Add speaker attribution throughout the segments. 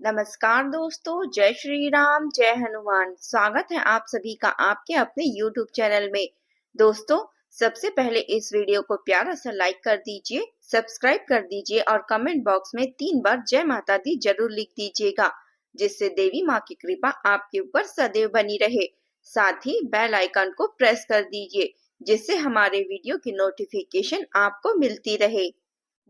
Speaker 1: नमस्कार दोस्तों, जय श्री राम, जय हनुमान। स्वागत है आप सभी का आपके अपने YouTube चैनल में। दोस्तों, सबसे पहले इस वीडियो को प्यारा सा लाइक कर दीजिए, सब्सक्राइब कर दीजिए और कमेंट बॉक्स में 3 बार जय माता दी जरूर लिख दीजिएगा, जिससे देवी माँ की कृपा आपके ऊपर सदैव बनी रहे। साथ ही बेल आइकन को प्रेस कर दीजिए, जिससे हमारे वीडियो की नोटिफिकेशन आपको मिलती रहे।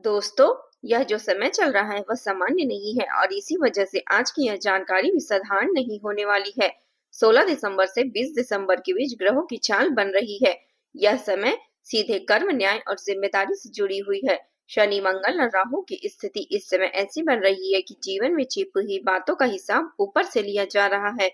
Speaker 1: दोस्तों, यह जो समय चल रहा है वह सामान्य नहीं है और इसी वजह से आज की यह जानकारी भी साधारण नहीं होने वाली है। 16 दिसंबर से 20 दिसंबर के बीच ग्रहों की चाल बन रही है। यह समय सीधे कर्म, न्याय और जिम्मेदारी से जुड़ी हुई है। शनि, मंगल और राहु की स्थिति इस समय ऐसी बन रही है कि जीवन में छिपी हुई बातों का हिसाब ऊपर से लिया जा रहा है।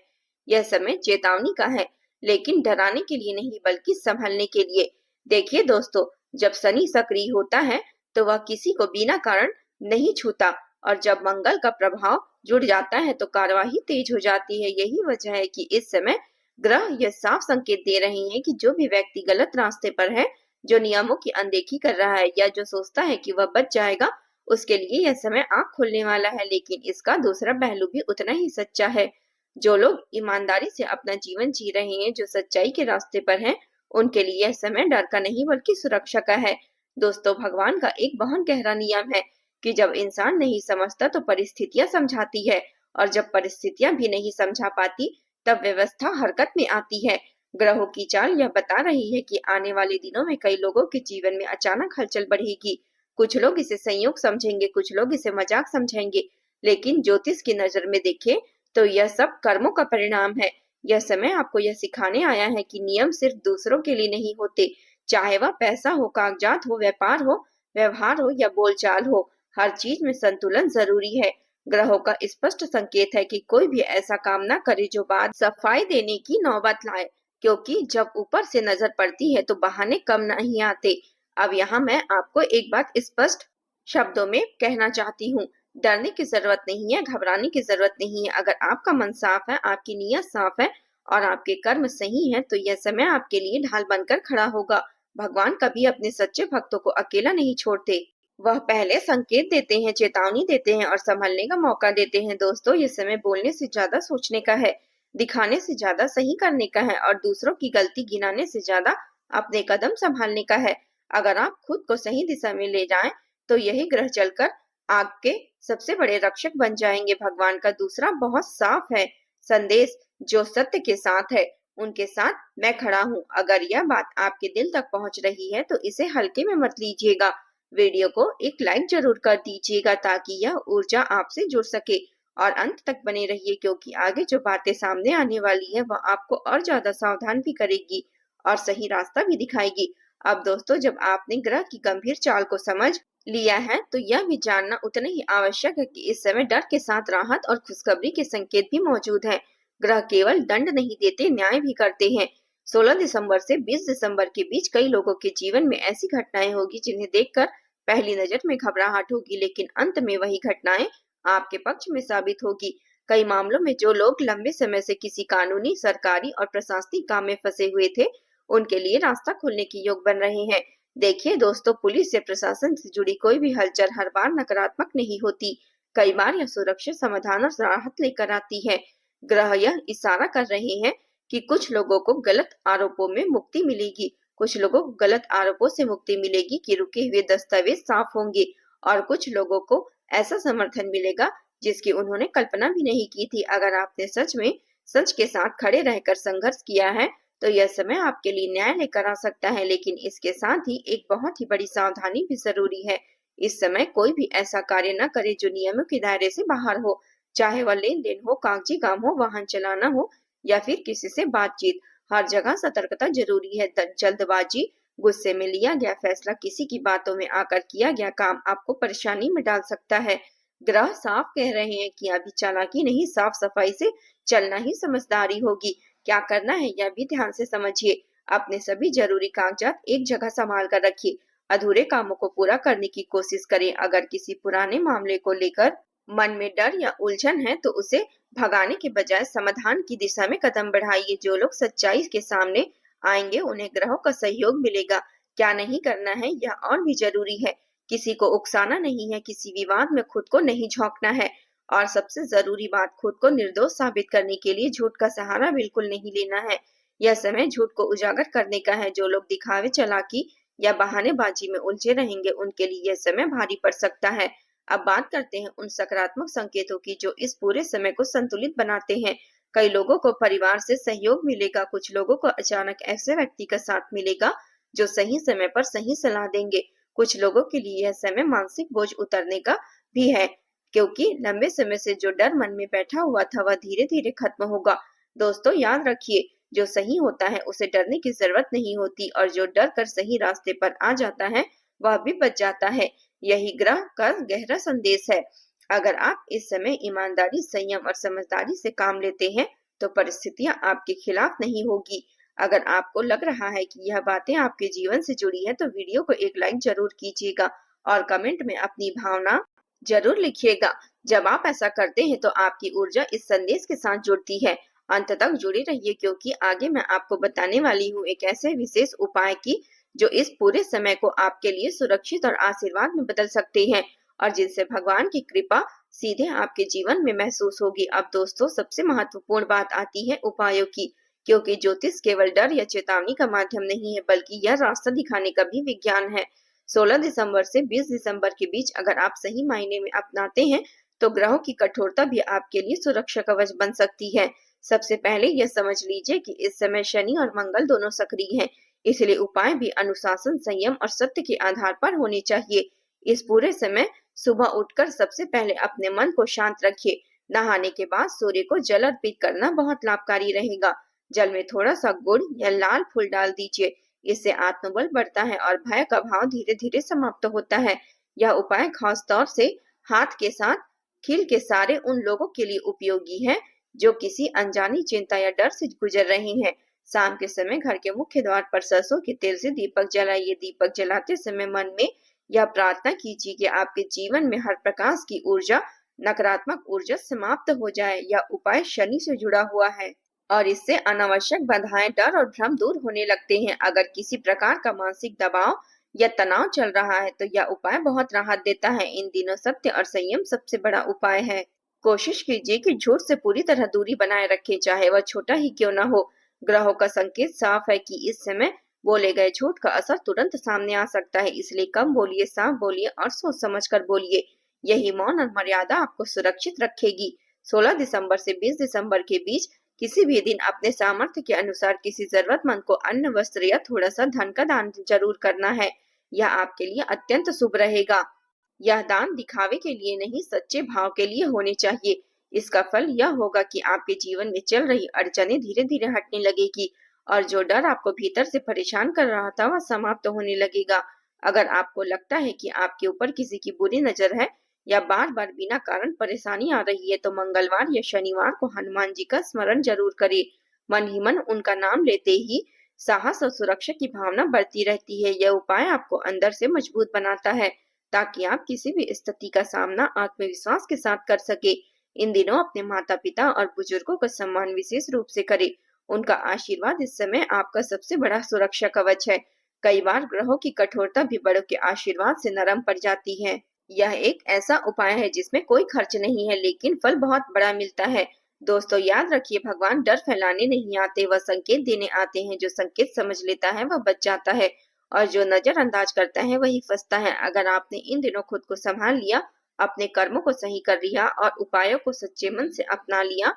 Speaker 1: यह समय चेतावनी का है, लेकिन डराने के लिए नहीं बल्कि संभलने के लिए। देखिए दोस्तों, जब शनि सक्रिय होता है तो वह किसी को बिना कारण नहीं छूता, और जब मंगल का प्रभाव जुड़ जाता है तो कार्यवाही तेज हो जाती है। यही वजह है कि इस समय ग्रह यह साफ संकेत दे रहे हैं कि जो भी व्यक्ति गलत रास्ते पर है, जो नियमों की अनदेखी कर रहा है या जो सोचता है कि वह बच जाएगा, उसके लिए यह समय आंख खोलने वाला है। लेकिन इसका दूसरा पहलू भी उतना ही सच्चा है। जो लोग ईमानदारी से अपना जीवन जी रहे हैं, जो सच्चाई के रास्ते पर हैं, उनके लिए यह समय डर का नहीं बल्कि सुरक्षा का है। दोस्तों, भगवान का एक बहुत गहरा नियम है कि जब इंसान नहीं समझता तो परिस्थितियां समझाती है, और जब परिस्थितियां भी नहीं समझा पाती तब व्यवस्था हरकत में आती है। ग्रहों की चाल यह बता रही है कि आने वाले दिनों में कई लोगों के जीवन में अचानक हलचल बढ़ेगी। कुछ लोग इसे संयोग समझेंगे, कुछ लोग इसे मजाक समझेंगे, लेकिन ज्योतिष की नजर में देखें तो यह सब कर्मों का परिणाम है। यह समय आपको यह सिखाने आया है कि नियम सिर्फ दूसरों के लिए नहीं होते, चाहे वह पैसा हो, कागजात हो, व्यापार हो, व्यवहार हो या बोलचाल हो, हर चीज में संतुलन जरूरी है। ग्रहों का स्पष्ट संकेत है कि कोई भी ऐसा काम न करे जो बाद सफाई देने की नौबत लाए, क्योंकि जब ऊपर से नजर पड़ती है तो बहाने कम नहीं आते। अब यहाँ मैं आपको एक बात स्पष्ट शब्दों में कहना चाहती हूँ। डरने की जरूरत नहीं है, घबराने की जरूरत नहीं है। अगर आपका मन साफ है, आपकी नीयत साफ है और आपके कर्म सही हैं, तो यह समय आपके लिए ढाल बनकर खड़ा होगा। भगवान कभी अपने सच्चे भक्तों को अकेला नहीं छोड़ते। वह पहले संकेत देते हैं, चेतावनी देते हैं और संभलने का मौका देते हैं। दोस्तों, ये समय बोलने से ज्यादा सोचने का है, दिखाने से ज्यादा सही करने का है और दूसरों की गलती गिनाने से ज्यादा अपने कदम संभालने का है। अगर आप खुद को सही दिशा में ले जाएं, तो यही ग्रह चलकर आपके सबसे बड़े रक्षक बन जाएंगे। भगवान का दूसरा बहुत साफ है संदेश, जो सत्य के साथ है उनके साथ मैं खड़ा हूँ। अगर यह बात आपके दिल तक पहुँच रही है तो इसे हल्के में मत लीजिएगा। वीडियो को एक लाइक जरूर कर दीजिएगा ताकि यह ऊर्जा आपसे जुड़ सके, और अंत तक बने रहिए, क्योंकि आगे जो बातें सामने आने वाली है वह आपको और ज्यादा सावधान भी करेगी और सही रास्ता भी दिखाएगी। अब दोस्तों, जब आपने ग्रह की गंभीर चाल को समझ लिया है तो यह भी जानना उतना ही आवश्यक है कि इस समय डर के साथ राहत और खुशखबरी के संकेत भी मौजूद हैं। ग्रह केवल दंड नहीं देते, न्याय भी करते हैं। 16 दिसंबर से 20 दिसंबर के बीच कई लोगों के जीवन में ऐसी घटनाएं होगी जिन्हें देखकर पहली नजर में घबराहट होगी, लेकिन अंत में वही घटनाएं आपके पक्ष में साबित होगी। कई मामलों में जो लोग लंबे समय से किसी कानूनी, सरकारी और प्रशासनिक काम में फंसे हुए थे, उनके लिए रास्ता खुलने के योग बन रहे हैं। देखिए दोस्तों, पुलिस या प्रशासन से जुड़ी कोई भी हलचल हर बार नकारात्मक नहीं होती। कई बार यह सुरक्षित समाधान और राहत लेकर आती है। ग्रह यह इशारा कर रहे हैं कि कुछ लोगों को गलत आरोपों में मुक्ति मिलेगी, कुछ लोगों को गलत आरोपों से मुक्ति मिलेगी कि रुके हुए दस्तावेज साफ होंगे, और कुछ लोगों को ऐसा समर्थन मिलेगा जिसकी उन्होंने कल्पना भी नहीं की थी। अगर आपने सच में सच के साथ खड़े रहकर संघर्ष किया है तो यह समय आपके लिए न्याय लेकर आ सकता है, लेकिन इसके साथ ही एक बहुत ही बड़ी सावधानी भी जरूरी है। इस समय कोई भी ऐसा कार्य न करे जो नियमों के दायरे से बाहर हो, चाहे वह लेन देन हो, कागजी काम हो, वाहन चलाना हो या फिर किसी से बातचीत। हर जगह सतर्कता जरूरी है। जल्दबाजी, गुस्से में लिया गया फैसला, किसी की बातों में आकर किया गया काम आपको परेशानी में डाल सकता है। ग्रह साफ कह रहे हैं कि अभी चालाकी नहीं, साफ सफाई से चलना ही समझदारी होगी। क्या करना है यह भी ध्यान से समझिए। अपने सभी जरूरी कागजात एक जगह संभाल कर रखिए। अधूरे कामों को पूरा करने की कोशिश करें। अगर किसी पुराने मामले को लेकर मन में डर या उलझन है तो उसे भगाने के बजाय समाधान की दिशा में कदम बढ़ाइए। जो लोग सच्चाई के सामने आएंगे उन्हें ग्रहों का सहयोग मिलेगा। क्या नहीं करना है यह और भी जरूरी है। किसी को उकसाना नहीं है, किसी विवाद में खुद को नहीं झोंकना है और सबसे जरूरी बात, खुद को निर्दोष साबित करने के लिए झूठ का सहारा बिल्कुल नहीं लेना है। यह समय झूठ को उजागर करने का है। जो लोग दिखावे, चालाकी या बहानेबाजी में उलझे रहेंगे, उनके लिए यह समय भारी पड़ सकता है। अब बात करते हैं उन सकारात्मक संकेतों की जो इस पूरे समय को संतुलित बनाते हैं। कई लोगों को परिवार से सहयोग मिलेगा, कुछ लोगों को अचानक ऐसे व्यक्ति का साथ मिलेगा जो सही समय पर सही सलाह देंगे। कुछ लोगों के लिए यह समय मानसिक बोझ उतरने का भी है, क्योंकि लंबे समय से जो डर मन में बैठा हुआ था वह धीरे धीरे खत्म होगा। दोस्तों याद रखिए, जो सही होता है उसे डरने की जरूरत नहीं होती, और जो डर कर सही रास्ते पर आ जाता है वह भी बच जाता है। यही ग्रह का गहरा संदेश है। अगर आप इस समय ईमानदारी, संयम और समझदारी से काम लेते हैं तो परिस्थितियां आपके खिलाफ नहीं होगी। अगर आपको लग रहा है कि यह बातें आपके जीवन से जुड़ी है तो वीडियो को एक लाइक जरूर कीजिएगा और कमेंट में अपनी भावना जरूर लिखिएगा। जब आप ऐसा करते हैं तो आपकी ऊर्जा इस संदेश के साथ जुड़ती है। अंत तक जुड़े रहिए, क्योंकि आगे मैं आपको बताने वाली हूँ एक ऐसे विशेष उपाय की जो इस पूरे समय को आपके लिए सुरक्षित और आशीर्वाद में बदल सकते हैं, और जिनसे भगवान की कृपा सीधे आपके जीवन में महसूस होगी। अब दोस्तों, सबसे महत्वपूर्ण बात आती है उपायों की, क्योंकि ज्योतिष केवल डर या चेतावनी का माध्यम नहीं है, बल्कि यह रास्ता दिखाने का भी विज्ञान है। 16 दिसंबर से 20 दिसंबर के बीच अगर आप सही मायने में अपनाते हैं तो ग्रहों की कठोरता भी आपके लिए सुरक्षा कवच बन सकती है। सबसे पहले यह समझ लीजिए कि इस समय शनि और मंगल दोनों सक्रिय हैं, इसलिए उपाय भी अनुशासन, संयम और सत्य के आधार पर होने चाहिए। इस पूरे समय सुबह उठकर सबसे पहले अपने मन को शांत रखिए। नहाने के बाद सूर्य को जल अर्पित करना बहुत लाभकारी रहेगा। जल में थोड़ा सा गुड़ या लाल फूल डाल दीजिए, इससे आत्मबल बढ़ता है और भय का भाव धीरे धीरे समाप्त होता है। यह उपाय खास तौर से हाथ के साथ खील के सारे उन लोगों के लिए उपयोगी है जो किसी अनजानी चिंता या डर से गुजर रहे हैं। शाम के समय घर के मुख्य द्वार पर सरसों के तेल से दीपक जलाइए। दीपक जलाते समय मन में यह प्रार्थना कीजिए कि आपके जीवन में हर प्रकार की ऊर्जा, नकारात्मक ऊर्जा समाप्त हो जाए। यह उपाय शनि से जुड़ा हुआ है और इससे अनावश्यक बाधाएं, डर और भ्रम दूर होने लगते हैं। अगर किसी प्रकार का मानसिक दबाव या तनाव चल रहा है तो यह उपाय बहुत राहत देता है। इन दिनों सत्य और संयम सबसे बड़ा उपाय है। कोशिश कीजिए कि झूठ से पूरी तरह दूरी बनाए रखें, चाहे वह छोटा ही क्यों न हो। ग्रहों का संकेत साफ है कि इस समय बोले गए झूठ का असर तुरंत सामने आ सकता है, इसलिए कम बोलिए, साफ बोलिए और सोच समझ कर बोलिए। यही मौन और मर्यादा आपको सुरक्षित रखेगी। 16 दिसंबर से 20 दिसंबर के बीच किसी भी दिन अपने सामर्थ्य के अनुसार किसी जरूरतमंद को अन्न, वस्त्र या थोड़ा सा धन का दान जरूर करना है। यह आपके लिए अत्यंत शुभ रहेगा। यह दान दिखावे के लिए नहीं, सच्चे भाव के लिए होने चाहिए। इसका फल यह होगा कि आपके जीवन में चल रही अड़चनें धीरे धीरे हटने लगेगी और जो डर आपको भीतर से परेशान कर रहा था वह समाप्त होने लगेगा। अगर आपको लगता है कि आपके ऊपर किसी की बुरी नजर है या बार बार बिना कारण परेशानी आ रही है तो मंगलवार या शनिवार को हनुमान जी का स्मरण जरूर करें। मन ही मन उनका नाम लेते ही साहस और सुरक्षा की भावना बढ़ती रहती है। यह उपाय आपको अंदर से मजबूत बनाता है ताकि आप किसी भी स्थिति का सामना आत्मविश्वास के साथ कर सके। इन दिनों अपने माता पिता और बुजुर्गों का सम्मान विशेष रूप से करें। उनका आशीर्वाद इस समय आपका सबसे बड़ा सुरक्षा कवच है। कई बार ग्रहों की कठोरता भी बड़ों के आशीर्वाद से नरम पड़ जाती है। यह एक ऐसा उपाय है जिसमें कोई खर्च नहीं है, लेकिन फल बहुत बड़ा मिलता है। दोस्तों याद रखिए, भगवान डर फैलाने नहीं आते, वह संकेत देने आते हैं। जो संकेत समझ लेता है वह बच जाता है और जो नजरअंदाज करता है वही फंसता है। अगर आपने इन दिनों खुद को संभाल लिया, अपने कर्मों को सही कर लिया और उपायों को सच्चे मन से अपना लिया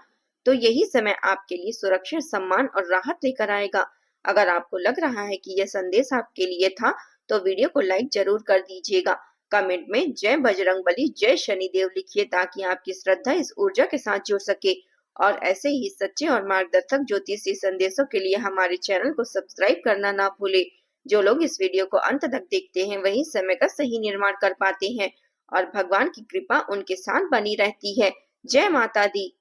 Speaker 1: तो यही समय आपके लिए सुरक्षा, सम्मान और राहत लेकर आएगा। अगर आपको लग रहा है कि यह संदेश आपके लिए था तो वीडियो को लाइक जरूर कर दीजिएगा। कमेंट में जय बजरंगबली, जय शनिदेव लिखिए ताकि आपकी श्रद्धा इस ऊर्जा के साथ जुड़ सके। और ऐसे ही सच्चे और मार्गदर्शक ज्योतिषी संदेशों के लिए हमारे चैनल को सब्सक्राइब करना ना भूले। जो लोग इस वीडियो को अंत तक देखते हैं वही समय का सही निर्माण कर पाते हैं और भगवान की कृपा उनके साथ बनी रहती है। जय माता दी।